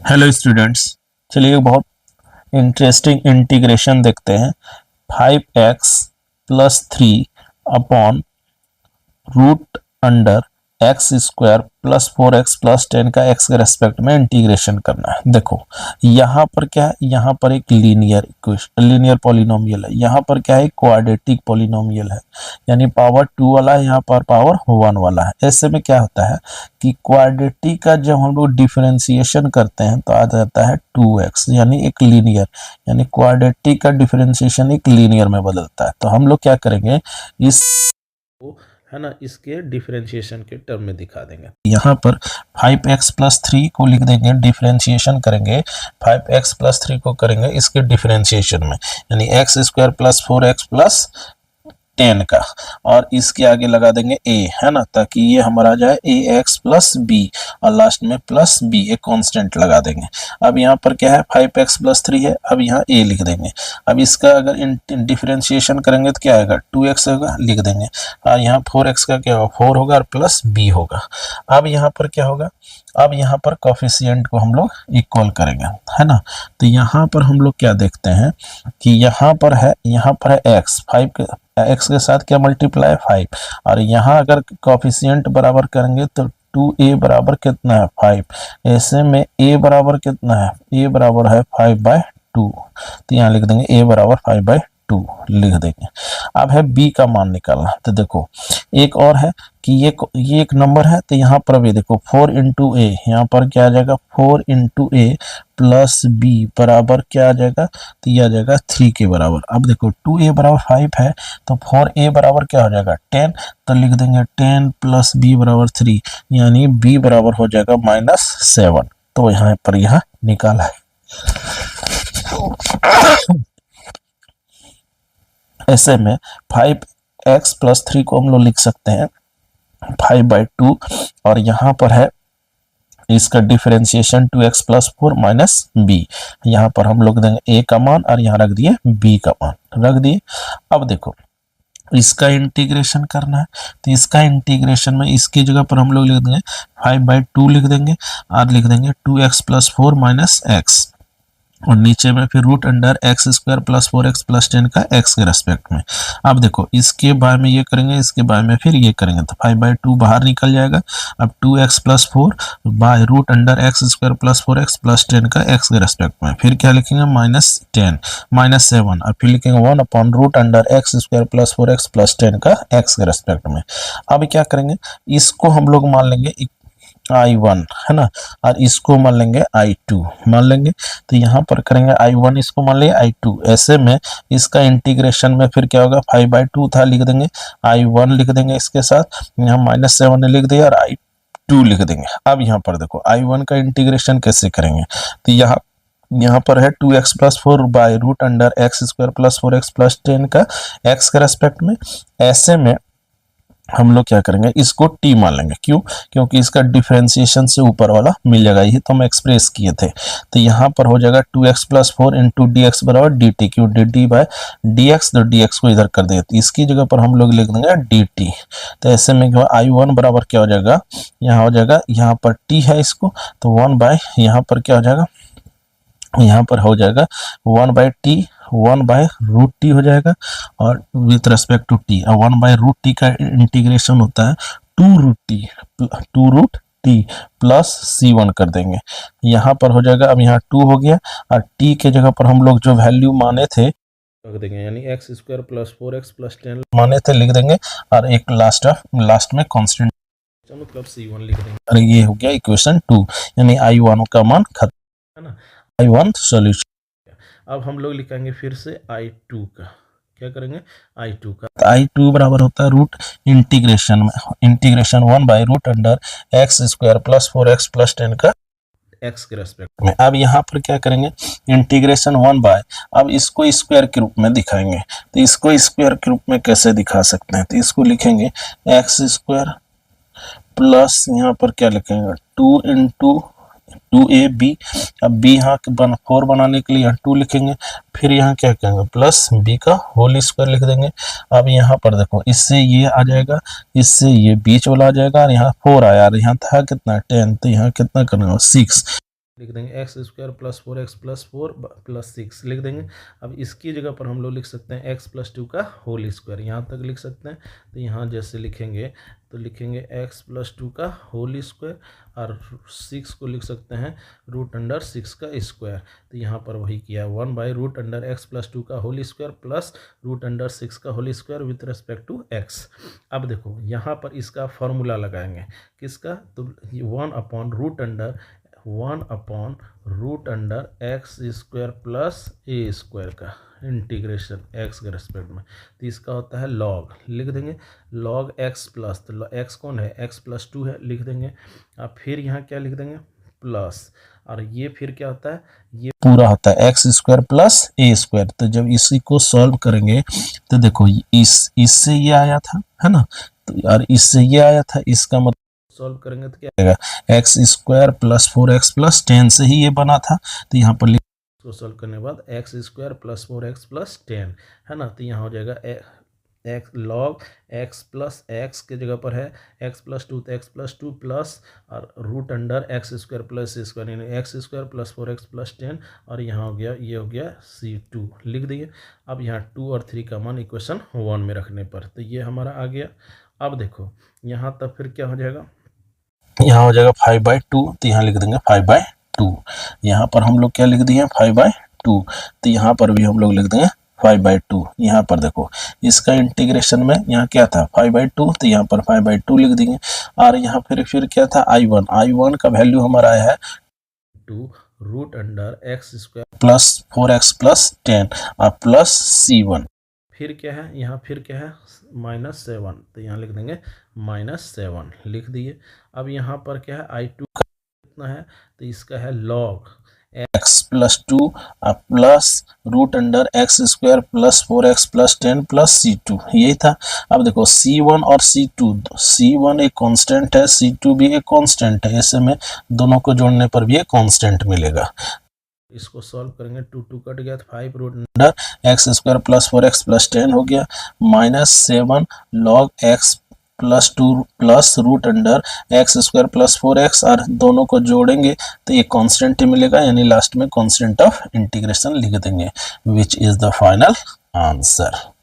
Hello students, चलिए बहुत interesting integration देखते हैं। 5x+3 upon root under x square plus 4x+10 का x के रेस्पेक्ट में इंटीग्रेशन करना है। देखो यहाँ पर क्या है, यहाँ पर एक लीनियर इक्वेशन लीनियर पॉलिनोमियल है, यहाँ पर क्या है क्वाड्रेटिक पॉलिनोमियल है, यानी पावर 2 वाला है, यहाँ पर पावर 1 वाला है। ऐसे में क्या होता है कि क्वाड्रेटिक का जब हम लोग डिफरेंशिएशन करते हैं तो आ जाता है 2x, यानी एक लीनियर, यानी क्वाड्रेटिक का डिफरेंशिएशन एक लीनियर में बदलता है। तो हम लोग क्या करेंगे, इस है ना, इसके डिफरेंशिएशन के टर्म में दिखा देंगे। यहाँ पर 5x+3 को लिख देंगे, डिफरेंशिएशन करेंगे 5x+3 को करेंगे इसके डिफरेंशिएशन में, यानी x² + 4x+10 का, और इसके आगे लगा देंगे a, है ना, ताकि ये हमारा आ जाए ax + b और लास्ट में प्लस b, एक कांस्टेंट लगा देंगे। अब यहाँ पर क्या है 5x+3 है, अब यहाँ a लिख देंगे। अब इसका अगर डिफरेंशिएशन करेंगे तो क्या आएगा 2x होगा, लिख देंगे, और यहाँ 4x का क्या होगा 4 होगा और प्लस b होगा। अब यहाँ पर क्या होगा, अब यहाँ पर कोफिशिएंट को हम लोग इक्वल करेंगे, है ना। तो यहाँ पर हम लोग क्या देखते हैं कि यहाँ पर है x, 5 x के साथ क्या मल्टीप्लाई 5, और यहाँ अगर कोफिशिएंट बराबर करेंगे तो 2a बराबर कितना है 5। ऐसे में a बराबर कितना है, a बराबर है 5/2, तो यहाँ लिख देंगे a बराबर 5/2 लिख देंगे। अब है b का मान निकालना, तो देखो एक और है कि ये एक नंबर है, तो यहाँ पर भी देखो 4 × a, यहाँ पर क्या आ जाएगा 4 × a प्लस b बराबर क्या आ जाएगा, तो ये आ जाएगा 3 के बराबर। अब देखो 2a बराबर 5 है, तो 4a बराबर क्या हो जाएगा 10, तो लिख देंगे 10 प्लस b बराबर 3, यानी b बराबर हो जाएगा -7। तो यहाँ पर यह निकाला है। ऐसे में 5x+3 को हम लोग लिख सकते हैं 5/2, और यहाँ पर है इसका डिफरेंशिएशन 2x + 4 - b, यहाँ पर हम लोग देंगे a का मान और यहाँ रख दिए b का मान रख दिए। अब देखो इसका इंटीग्रेशन करना है, तो इसका इंटीग्रेशन में इसकी जगह पर हम लोग लिख देंगे 5/2 लिख देंगे, और लिख देंगे 2x + 4 - x, और नीचे में फिर रूट अंडर x² + 4x+10 का x के रेस्पेक्ट में। अब देखो इसके बारे में ये करेंगे, इसके बारे में फिर ये करेंगे, तो 5/2 बाहर निकल जाएगा। अब 2x + 4 by root under x² + 4x+10 का x के रेस्पेक्ट में, फिर क्या लिखेंगे -10 -7, और फिर लिखेंगे 1/रूट अंडर x² + 4x+10 का x के रेस्पेक्ट में। अब क्या करेंगे, इसको हम लोग मान लेंगे I1, है ना, और इसको मान लेंगे I2 मान लेंगे। तो यहाँ पर करेंगे I1 इसको मान लेंगे I2। ऐसे में इसका इंटीग्रेशन में फिर क्या होगा 5/2 था, लिख देंगे I1 लिख देंगे, इसके साथ यहाँ -7 लिख दिया और I2 लिख देंगे। अब यहाँ पर देखो I1 का इंटीग्रेशन कैसे करेंगे, तो यहाँ पर है 2x + 4 by root under x² + 4x+10 का x के रेस्पेक्ट में। ऐसे में हम लोग क्या करेंगे, इसको t मान लेंगे, क्यों, क्योंकि इसका डिफरेंशिएशन से ऊपर वाला मिल जाएगा, ये तो हम एक्सप्रेस किए थे। तो यहाँ पर हो जाएगा 2x + 4 × dx बराबर dt, क्यों dt/dx, तो dx को इधर कर देंगे, तो इसकी जगह पर हम लोग लिख देंगे dt। तो ऐसे में I1 बराबर क्या हो जाएगा, यहाँ हो जाएगा, यहाँ पर t है इसको, तो 1 यहाँ पर क्या हो जाएगा, यहाँ पर हो जाएगा 1/√t हो जाएगा, और विथ रेस्पेक्ट टू t, और 1/√t का इंटीग्रेशन होता है 2√t प्लस c1 कर देंगे, यहाँ पर हो जाएगा। अब यहाँ 2 हो गया, और t के जगह पर हम लोग जो वैल्यू माने थे रख देंगे, यानी x² + 4x+10 माने थे लिख देंगे, और एक लास्ट में कांस्टेंट मतलब c1 लिख देंगे, और ये हो गया इक्वेशन 2, यानी I1 का मान खत्म, है ना, I1 सॉल्यूशन। अब हम लोग लिखेंगे फिर से I2 का, क्या करेंगे I2 का, तो I2 बराबर होता है root integration 1/रूट under x² + 4x+10 का x के रेस्पेक्ट में। अब यहाँ पर क्या करेंगे, इंटीग्रेशन 1/, अब इसको स्क्वायर के रूप में दिखाएंगे, तो इसको स्क्वायर के रूप में कैसे दिखा सकते हैं, तो इसको लिखेंगे x² प्लस यहाँ पर क्या लिखेंगे 2 × 2ab, अब b यहाँ 4 बनाने के लिए यहाँ 2 लिखेंगे, फिर यहाँ क्या कहेंगे प्लस b का होल स्क्वायर लिख देंगे। अब यहाँ पर देखो इससे ये आ जाएगा, इससे ये बीच वाला आ जाएगा, और यहाँ 4 आया, और यहाँ था कितना 10, तो यहाँ कितना करना 6, लिख देंगे x square plus 4x plus 4 plus 6 लिख देंगे। अब इसकी जगह पर हम लोग लिख सकते हैं x प्लस 2 का होल स्क्वायर, यहाँ तक लिख सकते हैं। तो यहाँ जैसे लिखेंगे तो लिखेंगे x प्लस 2 का होल स्क्वायर और 6 को लिख सकते हैं रूट अंडर 6 का स्क्वायर। तो यहाँ पर वही किया 1 by root under x plus 2 का whole square plus root under 6 का whole square with respect to x। अब देखो यहाँ पर इसका फॉर्मूला लगाएंगे किसका, तो 1/√अंडर एक्स स्क्वायर प्लस ए स्क्वायर का इंटीग्रेशन एक्स के रेस्पेक्ट में। तो इसका होता है लॉग, लिख देंगे लॉग एक्स प्लस, तो एक्स कौन है, एक्स प्लस 2 है, लिख देंगे। अब फिर यहाँ क्या लिख देंगे प्लस, और ये फिर क्या होता है, ये पूरा होता है एक्स स्क्वायर प्लस ए स्क्वायर। तो जब इसी को सॉल्व करेंगे तो देखो इससे ये आया था, है ना, तो यार इससे ये आया था, इसका मतलब सॉल्व करेंगे तो क्या आएगा, x square plus 4x plus 10 से ही ये बना था। तो यहाँ पर इसको सॉल्व करने के बाद x square plus 4x plus 10 है ना, तो यहाँ हो जाएगा x log x plus x के जगह पर है एक्स प्लस 2, तो एक्स प्लस 2 प्लस और root under x square plus square, यानी x square plus 4x plus 10, और यहाँ हो गया ये हो गया C2 लिख दिए। अब यहाँ 2 और 3 का मान इक्वेशन 1 में रखने पर तो ये हमारा आ गया। अब देखो यहाँ तब फिर क्या हो जाएगा, यहाँ हो जाएगा 5/2, तो यहाँ लिख देंगे 5/2। यहाँ पर हम लोग क्या लिख दिए 5/2, तो यहाँ पर भी हम लोग लिख देंगे 5/2। यहाँ पर देखो इसका इंटीग्रेशन में यहाँ क्या था 5/2, तो यहाँ पर 5/2 लिख देंगे। और यहाँ फिर क्या था I1 का वैल्यू हमारा आया है 2 root under x square plus 4x plus 10 और प्लस C1। फिर क्या है, यहाँ फिर क्या है -7, तो यहाँ लिख देंगे -7 लिख दिए। अब यहाँ पर क्या है I2 का कितना है, तो इसका है log x plus 2 plus root under x square plus 4x plus 10 plus C2, यही था। अब देखो C1 और C1 एक कांस्टेंट है, C2 भी एक कांस्टेंट है, ऐसे में दोनों को जोड़ने पर भी एक कांस्टेंट मिलेगा। इसको सॉल्व करेंगे 2 कट गया, 5 root under x square plus 4x plus 10 हो गया, -7 log x plus 2 plus root under x square plus 4x, और दोनों को जोड़ेंगे तो ये कांस्टेंट ही मिलेगा, यानी लास्ट में कांस्टेंट ऑफ इंटीग्रेशन लिख देंगे, which is the final answer.